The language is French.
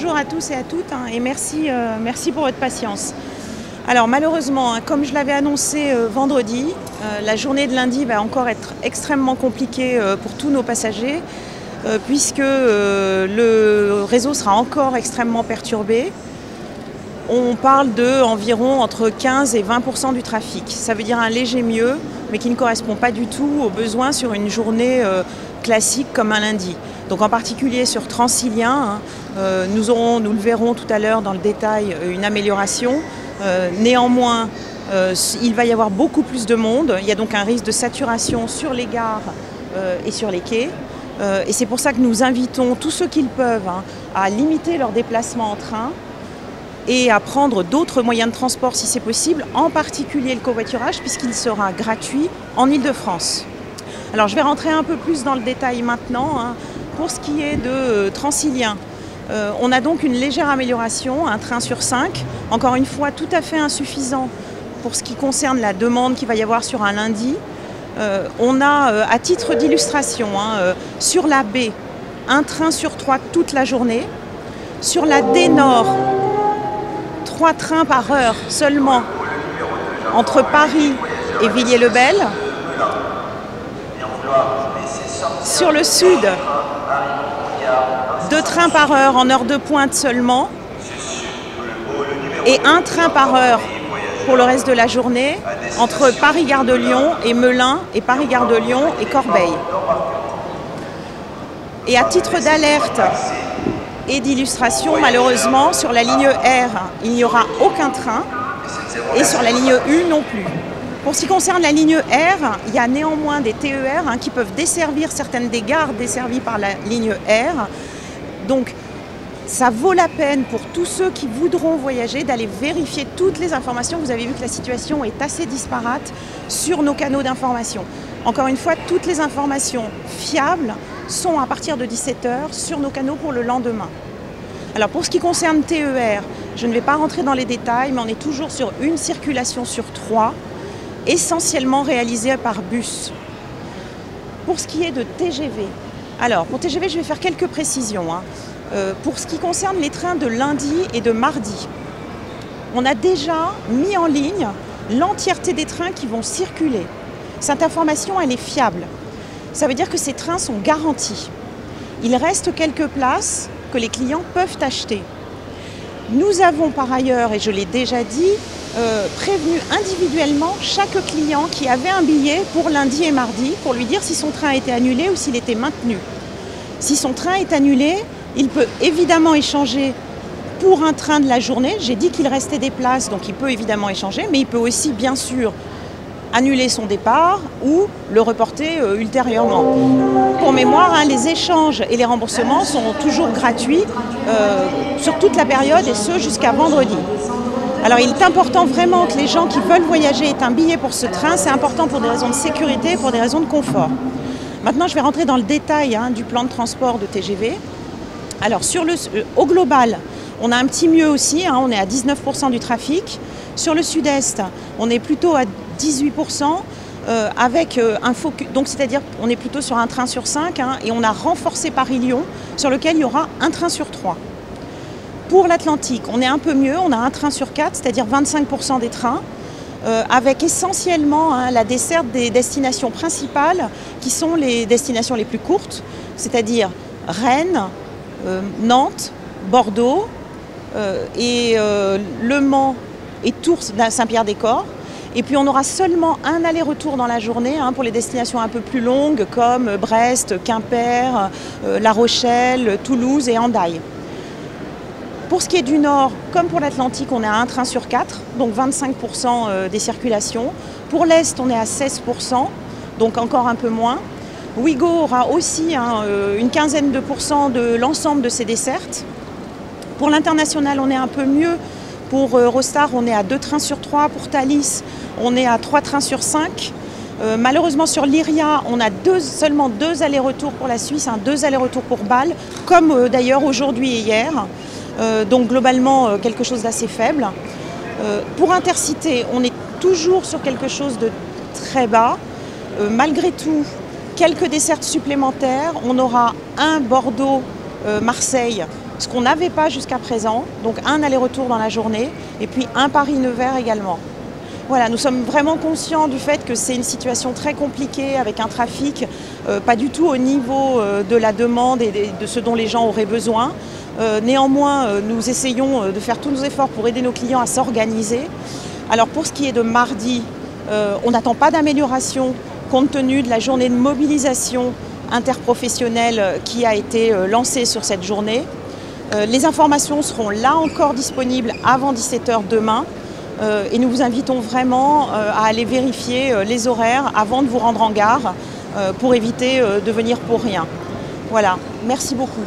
bonjour à tous et à toutes et merci pour votre patience. Alors malheureusement, comme je l'avais annoncé vendredi, la journée de lundi va encore être extrêmement compliquée pour tous nos passagers puisque le réseau sera encore extrêmement perturbé. On parle d'environ entre 15 et 20% du trafic. Ça veut dire un léger mieux, mais qui ne correspond pas du tout aux besoins sur une journée classique comme un lundi. Donc en particulier sur Transilien, nous le verrons tout à l'heure dans le détail, une amélioration. Néanmoins, il va y avoir beaucoup plus de monde. Il y a donc un risque de saturation sur les gares et sur les quais. Et c'est pour ça que nous invitons tous ceux qui le peuvent à limiter leurs déplacements en train et à prendre d'autres moyens de transport si c'est possible, en particulier le covoiturage puisqu'il sera gratuit en Île-de-France. Alors je vais rentrer un peu plus dans le détail maintenant. Pour ce qui est de Transilien, on a donc une légère amélioration, un train sur 5, encore une fois tout à fait insuffisant pour ce qui concerne la demande qu'il va y avoir sur un lundi. On a, à titre d'illustration, sur la B, un train sur 3 toute la journée. Sur la D Nord, 3 trains par heure seulement entre Paris et Villiers-le-Bel. Sur le Sud, 2 trains par heure en heure de pointe seulement et 1 train par heure pour le reste de la journée entre Paris-Gare de Lyon et Melun et Paris-Gare de Lyon et Corbeil. Et à titre d'alerte et d'illustration, malheureusement, sur la ligne R, il n'y aura aucun train et sur la ligne U non plus. Pour ce qui concerne la ligne R, il y a néanmoins des TER qui peuvent desservir certaines des gares desservies par la ligne R. Donc, ça vaut la peine pour tous ceux qui voudront voyager d'aller vérifier toutes les informations. Vous avez vu que la situation est assez disparate sur nos canaux d'information. Encore une fois, toutes les informations fiables sont à partir de 17 h sur nos canaux pour le lendemain. Alors pour ce qui concerne TER, je ne vais pas rentrer dans les détails, mais on est toujours sur une circulation sur 3, essentiellement réalisée par bus. Pour ce qui est de TGV, alors pour TGV, je vais faire quelques précisions. Pour ce qui concerne les trains de lundi et de mardi, on a déjà mis en ligne l'entièreté des trains qui vont circuler. Cette information, elle est fiable. Ça veut dire que ces trains sont garantis. Il reste quelques places que les clients peuvent acheter. Nous avons par ailleurs, et je l'ai déjà dit, prévenu individuellement chaque client qui avait un billet pour lundi et mardi pour lui dire si son train était annulé ou s'il était maintenu. Si son train est annulé, il peut évidemment échanger pour un train de la journée. J'ai dit qu'il restait des places, donc il peut évidemment échanger, mais il peut aussi bien sûr annuler son départ ou le reporter ultérieurement. Pour mémoire, les échanges et les remboursements sont toujours gratuits sur toute la période et ce jusqu'à vendredi. Alors il est important vraiment que les gens qui veulent voyager aient un billet pour ce train. C'est important pour des raisons de sécurité et pour des raisons de confort. Maintenant, je vais rentrer dans le détail du plan de transport de TGV. Alors au global, on a un petit mieux aussi, on est à 19% du trafic. Sur le sud-est, on est plutôt à 18% avec un focus, donc c'est-à-dire on est plutôt sur un train sur 5 et on a renforcé Paris-Lyon sur lequel il y aura un train sur 3. Pour l'Atlantique, on est un peu mieux, on a un train sur 4, c'est-à-dire 25% des trains, avec essentiellement la desserte des destinations principales qui sont les destinations les plus courtes, c'est-à-dire Rennes, Nantes, Bordeaux et Le Mans et Tours, Saint-Pierre-des-Corps. Et puis on aura seulement un aller-retour dans la journée pour les destinations un peu plus longues comme Brest, Quimper, La Rochelle, Toulouse et Hendaye. Pour ce qui est du Nord, comme pour l'Atlantique, on est à un train sur 4, donc 25% des circulations. Pour l'Est, on est à 16%, donc encore un peu moins. Ouigo aura aussi une quinzaine de pourcents de l'ensemble de ses dessertes. Pour l'international, on est un peu mieux. Pour Eurostar, on est à 2 trains sur 3. Pour Thalys, on est à 3 trains sur 5. Malheureusement, sur l'Iria, on a seulement 2 allers-retours pour la Suisse, 2 allers-retours pour Bâle, comme d'ailleurs aujourd'hui et hier. Donc globalement, quelque chose d'assez faible. Pour Intercité, on est toujours sur quelque chose de très bas. Malgré tout, quelques dessertes supplémentaires. On aura un Bordeaux-Marseille ce qu'on n'avait pas jusqu'à présent, donc un aller-retour dans la journée et puis un Paris-Nevers également. Voilà, nous sommes vraiment conscients du fait que c'est une situation très compliquée avec un trafic pas du tout au niveau de la demande et de ce dont les gens auraient besoin. Néanmoins, nous essayons de faire tous nos efforts pour aider nos clients à s'organiser. Alors pour ce qui est de mardi, on n'attend pas d'amélioration compte tenu de la journée de mobilisation interprofessionnelle qui a été lancée sur cette journée. Les informations seront là encore disponibles avant 17 h demain. Et nous vous invitons vraiment à aller vérifier les horaires avant de vous rendre en gare pour éviter de venir pour rien. Voilà, merci beaucoup.